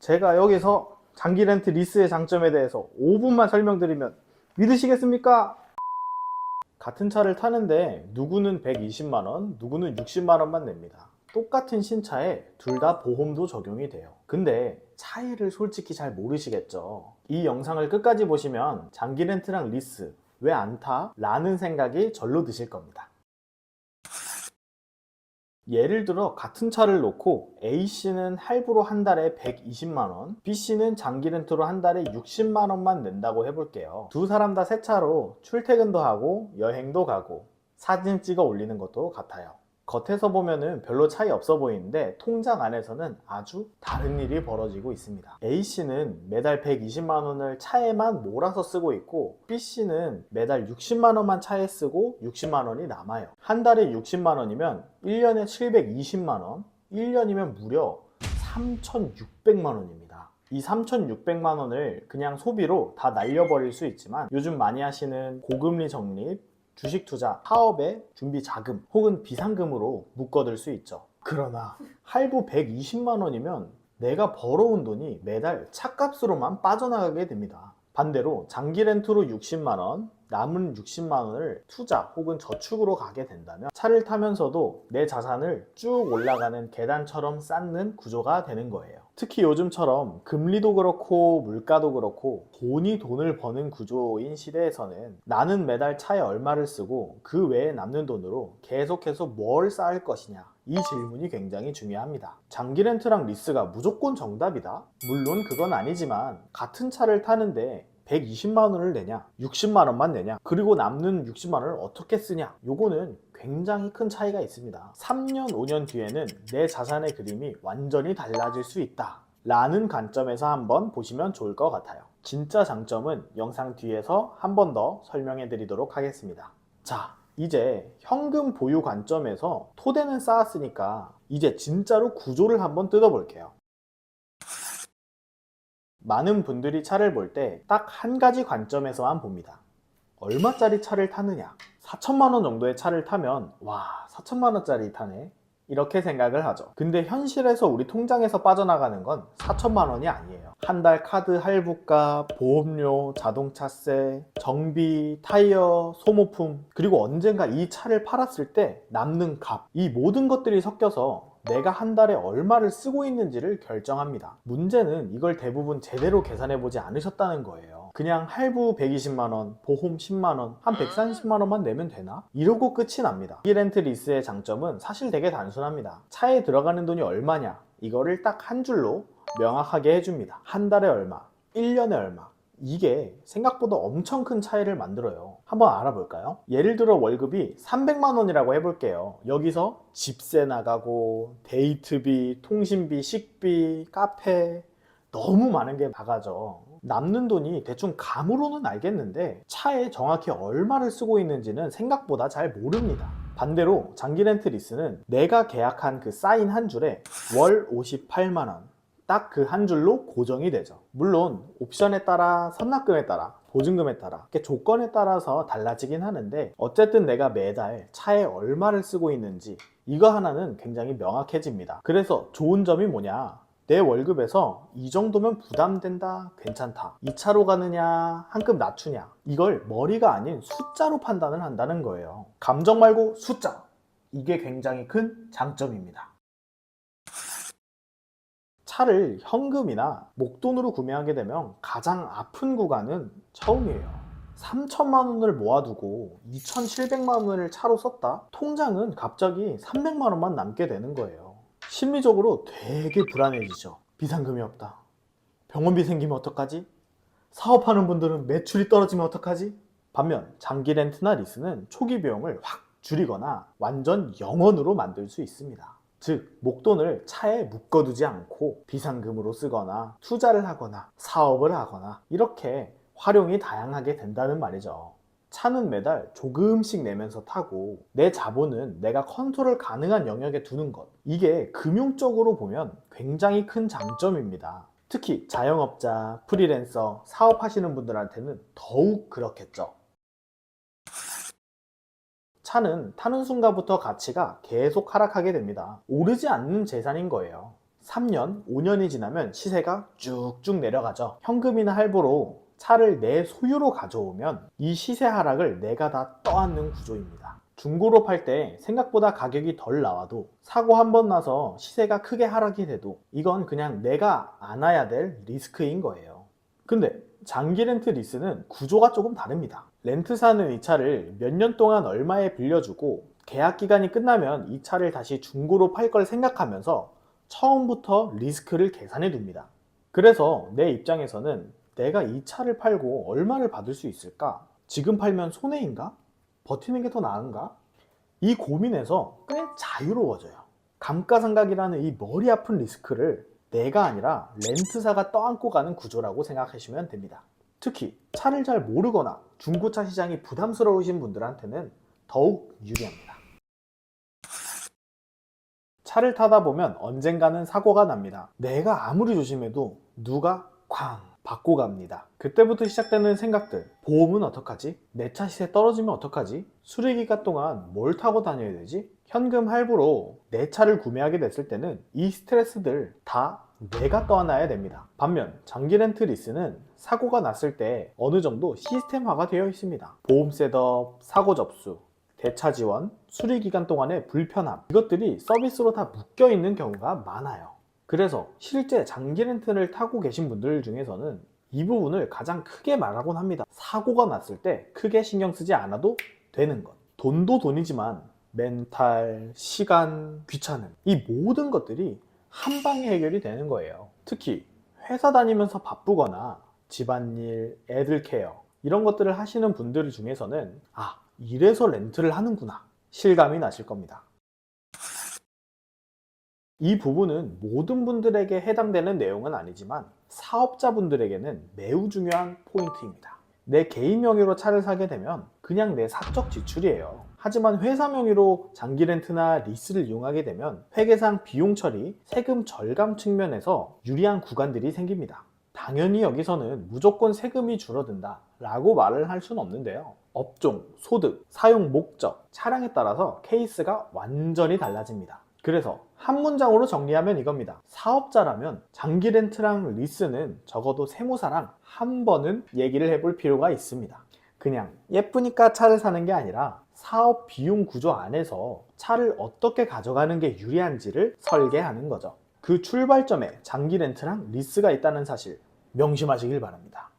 제가 여기서 장기 렌트 리스의 장점에 대해서 5분만 설명드리면 믿으시겠습니까? 같은 차를 타는데 누구는 120만원, 누구는 60만원만 냅니다. 똑같은 신차에 둘 다 보험도 적용이 돼요. 근데 차이를 솔직히 잘 모르시겠죠? 이 영상을 끝까지 보시면 장기 렌트랑 리스 왜 안 타? 라는 생각이 절로 드실 겁니다. 예를 들어 같은 차를 놓고 A씨는 할부로 한 달에 120만원, B씨는 장기 렌트로 한 달에 60만원만 낸다고 해볼게요. 두 사람 다 새 차로 출퇴근도 하고 여행도 가고 사진 찍어 올리는 것도 같아요. 겉에서 보면은 별로 차이 없어 보이는데 통장 안에서는 아주 다른 일이 벌어지고 있습니다. A씨는 매달 120만원을 차에만 몰아서 쓰고 있고 B씨는 매달 60만원만 차에 쓰고 60만원이 남아요. 한 달에 60만원이면 1년에 720만원, 1년이면 무려 3,600만원입니다. 이 3,600만원을 그냥 소비로 다 날려버릴 수 있지만 요즘 많이 하시는 고금리 적립, 주식 투자, 사업의 준비 자금 혹은 비상금으로 묶어둘 수 있죠. 그러나 할부 120만 원이면 내가 벌어온 돈이 매달 차값으로만 빠져나가게 됩니다. 반대로 장기 렌트로 60만 원, 남은 60만 원을 투자 혹은 저축으로 가게 된다면 차를 타면서도 내 자산을 쭉 올라가는 계단처럼 쌓는 구조가 되는 거예요. 특히 요즘처럼 금리도 그렇고 물가도 그렇고 돈이 돈을 버는 구조인 시대에서는 나는 매달 차에 얼마를 쓰고 그 외에 남는 돈으로 계속해서 뭘 쌓을 것이냐, 이 질문이 굉장히 중요합니다. 장기 렌트랑 리스가 무조건 정답이다? 물론 그건 아니지만 같은 차를 타는데 120만 원을 내냐, 60만 원만 내냐, 그리고 남는 60만 원을 어떻게 쓰냐, 요거는 굉장히 큰 차이가 있습니다. 3년, 5년 뒤에는 내 자산의 그림이 완전히 달라질 수 있다 라는 관점에서 한번 보시면 좋을 것 같아요. 진짜 장점은 영상 뒤에서 한 번 더 설명해 드리도록 하겠습니다. 자, 이제 현금 보유 관점에서 토대는 쌓았으니까 이제 진짜로 구조를 한번 뜯어볼게요. 많은 분들이 차를 볼 때 딱 한 가지 관점에서만 봅니다. 얼마짜리 차를 타느냐. 4천만 원 정도의 차를 타면 와, 4천만 원짜리 타네, 이렇게 생각을 하죠. 근데 현실에서 우리 통장에서 빠져나가는 건 4천만 원이 아니에요. 한 달 카드 할부값, 보험료, 자동차세, 정비, 타이어, 소모품, 그리고 언젠가 이 차를 팔았을 때 남는 값, 이 모든 것들이 섞여서 내가 한 달에 얼마를 쓰고 있는지를 결정합니다. 문제는 이걸 대부분 제대로 계산해보지 않으셨다는 거예요. 그냥 할부 120만원, 보험 10만원, 한 130만원만 내면 되나? 이러고 끝이 납니다. 이 렌트 리스의 장점은 사실 되게 단순합니다. 차에 들어가는 돈이 얼마냐, 이거를 딱 한 줄로 명확하게 해줍니다. 한 달에 얼마, 1년에 얼마. 이게 생각보다 엄청 큰 차이를 만들어요. 한번 알아볼까요? 예를 들어 월급이 300만 원이라고 해볼게요. 여기서 집세 나가고 데이트비, 통신비, 식비, 카페, 너무 많은 게 나가죠. 남는 돈이 대충 감으로는 알겠는데 차에 정확히 얼마를 쓰고 있는지는 생각보다 잘 모릅니다. 반대로 장기 렌트 리스는 내가 계약한 그 사인 한 줄에 월 58만 원, 딱 그 한 줄로 고정이 되죠. 물론 옵션에 따라, 선납금에 따라, 보증금에 따라, 이렇게 조건에 따라서 달라지긴 하는데 어쨌든 내가 매달 차에 얼마를 쓰고 있는지 이거 하나는 굉장히 명확해집니다. 그래서 좋은 점이 뭐냐, 내 월급에서 이 정도면 부담된다, 괜찮다, 이 차로 가느냐, 한 급 낮추냐, 이걸 머리가 아닌 숫자로 판단을 한다는 거예요. 감정 말고 숫자, 이게 굉장히 큰 장점입니다. 차를 현금이나 목돈으로 구매하게 되면 가장 아픈 구간은 처음이에요. 3천만 원을 모아두고 2,700만 원을 차로 썼다? 통장은 갑자기 300만 원만 남게 되는 거예요. 심리적으로 되게 불안해지죠. 비상금이 없다. 병원비 생기면 어떡하지? 사업하는 분들은 매출이 떨어지면 어떡하지? 반면 장기 렌트나 리스는 초기 비용을 확 줄이거나 완전 0원으로 만들 수 있습니다. 즉 목돈을 차에 묶어두지 않고 비상금으로 쓰거나 투자를 하거나 사업을 하거나 이렇게 활용이 다양하게 된다는 말이죠. 차는 매달 조금씩 내면서 타고 내 자본은 내가 컨트롤 가능한 영역에 두는 것, 이게 금융적으로 보면 굉장히 큰 장점입니다. 특히 자영업자, 프리랜서, 사업하시는 분들한테는 더욱 그렇겠죠. 차는 타는 순간부터 가치가 계속 하락하게 됩니다. 오르지 않는 재산인 거예요. 3년, 5년이 지나면 시세가 쭉쭉 내려가죠. 현금이나 할부로 차를 내 소유로 가져오면 이 시세 하락을 내가 다 떠안는 구조입니다. 중고로 팔 때 생각보다 가격이 덜 나와도 사고 한 번 나서 시세가 크게 하락이 돼도 이건 그냥 내가 안아야 될 리스크인 거예요. 근데 장기 렌트 리스는 구조가 조금 다릅니다. 렌트사는 이 차를 몇 년 동안 얼마에 빌려주고 계약 기간이 끝나면 이 차를 다시 중고로 팔 걸 생각하면서 처음부터 리스크를 계산해 둡니다. 그래서 내 입장에서는 내가 이 차를 팔고 얼마를 받을 수 있을까? 지금 팔면 손해인가? 버티는 게 더 나은가? 이 고민에서 꽤 자유로워져요. 감가상각이라는 이 머리 아픈 리스크를 내가 아니라 렌트사가 떠안고 가는 구조라고 생각하시면 됩니다. 특히 차를 잘 모르거나 중고차 시장이 부담스러우신 분들한테는 더욱 유리합니다. 차를 타다 보면 언젠가는 사고가 납니다. 내가 아무리 조심해도 누가 쾅 받고 갑니다. 그때부터 시작되는 생각들. 보험은 어떡하지? 내 차 시세 떨어지면 어떡하지? 수리기간 동안 뭘 타고 다녀야 되지? 현금 할부로 내 차를 구매하게 됐을 때는 이 스트레스들 다 내가 떠안아야 됩니다. 반면 장기 렌트 리스는 사고가 났을 때 어느 정도 시스템화가 되어 있습니다. 보험 셋업, 사고 접수, 대차 지원, 수리 기간 동안의 불편함, 이것들이 서비스로 다 묶여 있는 경우가 많아요. 그래서 실제 장기 렌트를 타고 계신 분들 중에서는 이 부분을 가장 크게 말하곤 합니다. 사고가 났을 때 크게 신경 쓰지 않아도 되는 것. 돈도 돈이지만 멘탈, 시간, 귀찮음, 이 모든 것들이 한 방에 해결이 되는 거예요. 특히 회사 다니면서 바쁘거나 집안일, 애들 케어 이런 것들을 하시는 분들 중에서는 이래서 렌트를 하는구나 실감이 나실 겁니다. 이 부분은 모든 분들에게 해당되는 내용은 아니지만 사업자분들에게는 매우 중요한 포인트입니다. 내 개인 명의로 차를 사게 되면 그냥 내 사적 지출이에요. 하지만 회사 명의로 장기 렌트나 리스를 이용하게 되면 회계상 비용 처리, 세금 절감 측면에서 유리한 구간들이 생깁니다. 당연히 여기서는 무조건 세금이 줄어든다 라고 말을 할 수는 없는데요. 업종, 소득, 사용 목적, 차량에 따라서 케이스가 완전히 달라집니다. 그래서 한 문장으로 정리하면 이겁니다. 사업자라면 장기 렌트랑 리스는 적어도 세무사랑 한 번은 얘기를 해볼 필요가 있습니다. 그냥 예쁘니까 차를 사는 게 아니라 사업 비용 구조 안에서 차를 어떻게 가져가는 게 유리한지를 설계하는 거죠. 그 출발점에 장기 렌트랑 리스가 있다는 사실 명심하시길 바랍니다.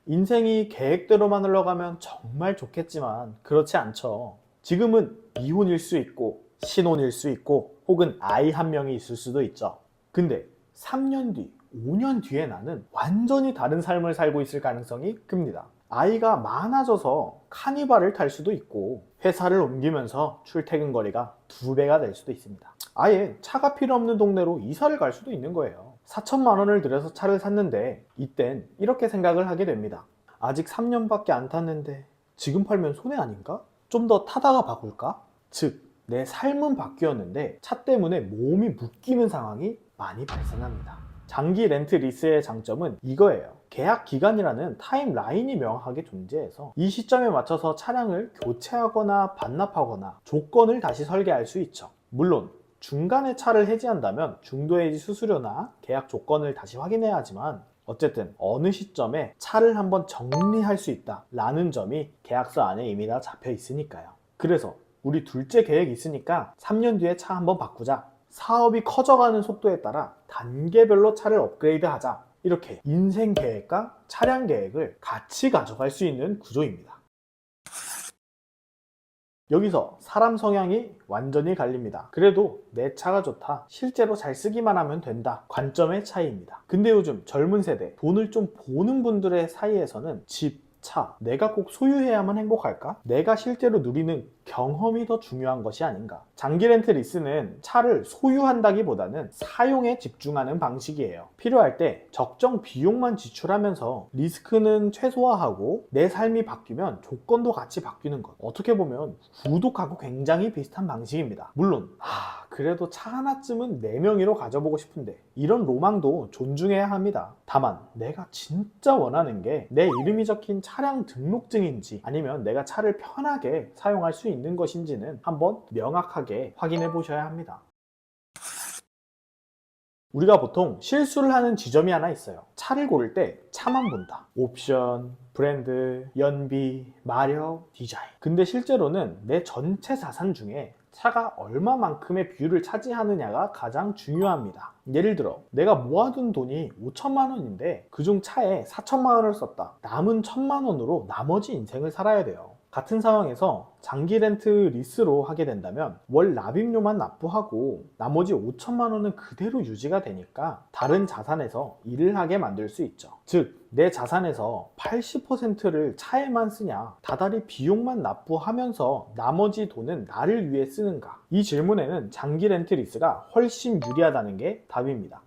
인생이 계획대로만 흘러가면 정말 좋겠지만 그렇지 않죠. 지금은 미혼일 수 있고 신혼일 수 있고 혹은 아이 한 명이 있을 수도 있죠. 근데 3년 뒤, 5년 뒤에 나는 완전히 다른 삶을 살고 있을 가능성이 큽니다. 아이가 많아져서 카니발을 탈 수도 있고 회사를 옮기면서 출퇴근 거리가 2배가 될 수도 있습니다. 아예 차가 필요 없는 동네로 이사를 갈 수도 있는 거예요. 4천만 원을 들여서 차를 샀는데 이땐 이렇게 생각을 하게 됩니다. 아직 3년밖에 안 탔는데 지금 팔면 손해 아닌가? 좀 더 타다가 바꿀까? 즉, 내 삶은 바뀌었는데 차 때문에 몸이 묶이는 상황이 많이 발생합니다. 장기 렌트 리스의 장점은 이거예요. 계약 기간이라는 타임라인이 명확하게 존재해서 이 시점에 맞춰서 차량을 교체하거나 반납하거나 조건을 다시 설계할 수 있죠. 물론 중간에 차를 해지한다면 중도해지 수수료나 계약 조건을 다시 확인해야 하지만 어쨌든 어느 시점에 차를 한번 정리할 수 있다라는 점이 계약서 안에 이미 다 잡혀 있으니까요. 그래서 우리 둘째 계획 있으니까 3년 뒤에 차 한번 바꾸자. 사업이 커져가는 속도에 따라 단계별로 차를 업그레이드 하자. 이렇게 인생 계획과 차량 계획을 같이 가져갈 수 있는 구조입니다. 여기서 사람 성향이 완전히 갈립니다. 그래도 내 차가 좋다, 실제로 잘 쓰기만 하면 된다, 관점의 차이입니다. 근데 요즘 젊은 세대, 돈을 좀 보는 분들의 사이에서는 집, 차, 내가 꼭 소유해야만 행복할까? 내가 실제로 누리는 경험이 더 중요한 것이 아닌가? 장기 렌트 리스는 차를 소유한다기보다는 사용에 집중하는 방식이에요. 필요할 때 적정 비용만 지출하면서 리스크는 최소화하고 내 삶이 바뀌면 조건도 같이 바뀌는 것. 어떻게 보면 구독하고 굉장히 비슷한 방식입니다. 물론 그래도 차 하나쯤은 내 명의로 가져보고 싶은데 이런 로망도 존중해야 합니다. 다만 내가 진짜 원하는 게 내 이름이 적힌 차량 등록증인지 아니면 내가 차를 편하게 사용할 수 있는 것인지는 한번 명확하게 확인해 보셔야 합니다. 우리가 보통 실수를 하는 지점이 하나 있어요. 차를 고를 때 차만 본다. 옵션, 브랜드, 연비, 마력, 디자인. 근데 실제로는 내 전체 자산 중에 차가 얼마만큼의 비율을 차지하느냐가 가장 중요합니다. 예를 들어 내가 모아둔 돈이 5천만 원인데 그중 차에 4천만 원을 썼다. 남은 1천만 원으로 나머지 인생을 살아야 돼요. 같은 상황에서 장기 렌트 리스로 하게 된다면 월 납입료만 납부하고 나머지 5천만 원은 그대로 유지가 되니까 다른 자산에서 일을 하게 만들 수 있죠. 즉 내 자산에서 80%를 차에만 쓰냐, 다달이 비용만 납부하면서 나머지 돈은 나를 위해 쓰는가? 이 질문에는 장기 렌트 리스가 훨씬 유리하다는 게 답입니다.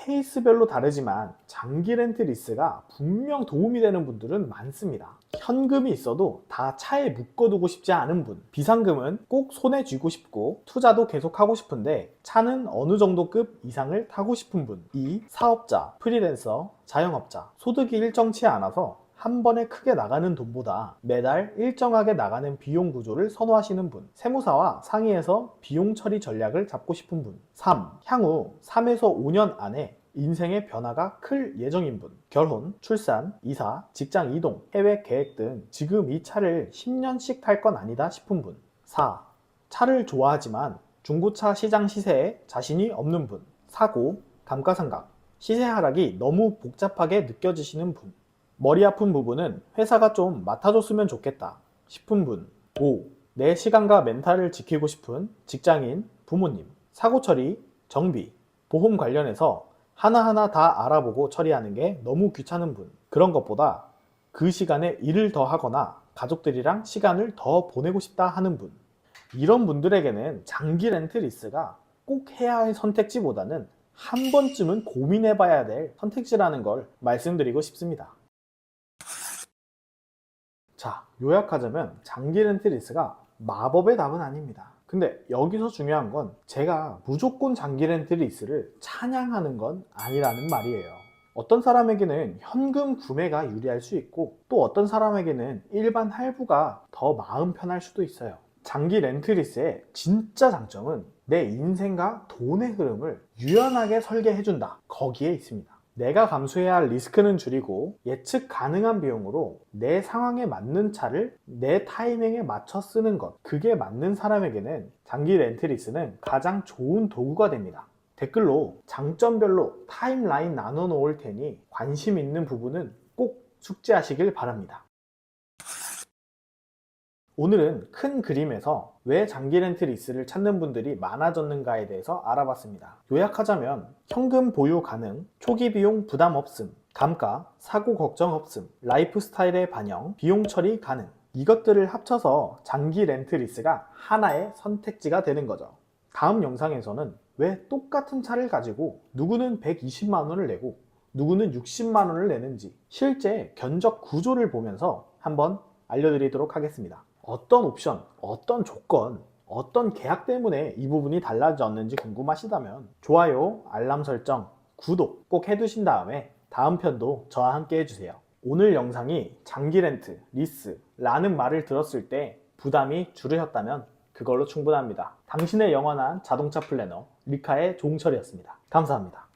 케이스별로 다르지만 장기 렌트 리스가 분명 도움이 되는 분들은 많습니다. 현금이 있어도 다 차에 묶어두고 싶지 않은 분, 비상금은 꼭 손에 쥐고 싶고 투자도 계속하고 싶은데 차는 어느 정도 급 이상을 타고 싶은 분, 이 사업자, 프리랜서, 자영업자, 소득이 일정치 않아서 한 번에 크게 나가는 돈보다 매달 일정하게 나가는 비용 구조를 선호하시는 분, 세무사와 상의해서 비용 처리 전략을 잡고 싶은 분, 3. 향후 3에서 5년 안에 인생의 변화가 클 예정인 분, 결혼, 출산, 이사, 직장 이동, 해외 계획 등 지금 이 차를 10년씩 탈 건 아니다 싶은 분, 4. 차를 좋아하지만 중고차 시장 시세에 자신이 없는 분, 사고, 감가상각, 시세 하락이 너무 복잡하게 느껴지시는 분, 머리 아픈 부분은 회사가 좀 맡아줬으면 좋겠다 싶은 분, 5. 내 시간과 멘탈을 지키고 싶은 직장인, 부모님, 사고 처리, 정비, 보험 관련해서 하나하나 다 알아보고 처리하는 게 너무 귀찮은 분, 그런 것보다 그 시간에 일을 더 하거나 가족들이랑 시간을 더 보내고 싶다 하는 분, 이런 분들에게는 장기 렌트 리스가 꼭 해야 할 선택지보다는 한 번쯤은 고민해 봐야 될 선택지라는 걸 말씀드리고 싶습니다. 자, 요약하자면 장기 렌트 리스가 마법의 답은 아닙니다. 근데 여기서 중요한 건 제가 무조건 장기 렌트 리스를 찬양하는 건 아니라는 말이에요. 어떤 사람에게는 현금 구매가 유리할 수 있고 또 어떤 사람에게는 일반 할부가 더 마음 편할 수도 있어요. 장기 렌트 리스의 진짜 장점은 내 인생과 돈의 흐름을 유연하게 설계해준다. 거기에 있습니다. 내가 감수해야 할 리스크는 줄이고 예측 가능한 비용으로 내 상황에 맞는 차를 내 타이밍에 맞춰 쓰는 것, 그게 맞는 사람에게는 장기 렌트 리스는 가장 좋은 도구가 됩니다. 댓글로 장점별로 타임라인 나눠 놓을 테니 관심 있는 부분은 꼭 숙지하시길 바랍니다. 오늘은 큰 그림에서 왜 장기 렌트 리스를 찾는 분들이 많아졌는가에 대해서 알아봤습니다. 요약하자면 현금 보유 가능, 초기 비용 부담 없음, 감가, 사고 걱정 없음, 라이프 스타일의 반영, 비용 처리 가능, 이것들을 합쳐서 장기 렌트 리스가 하나의 선택지가 되는 거죠. 다음 영상에서는 왜 똑같은 차를 가지고 누구는 120만 원을 내고 누구는 60만 원을 내는지 실제 견적 구조를 보면서 한번 알려드리도록 하겠습니다. 어떤 옵션, 어떤 조건, 어떤 계약 때문에 이 부분이 달라졌는지 궁금하시다면 좋아요, 알람 설정, 구독 꼭 해두신 다음에 다음 편도 저와 함께 해주세요. 오늘 영상이 장기 렌트, 리스라는 말을 들었을 때 부담이 줄으셨다면 그걸로 충분합니다. 당신의 영원한 자동차 플래너 리카의 종철이었습니다. 감사합니다.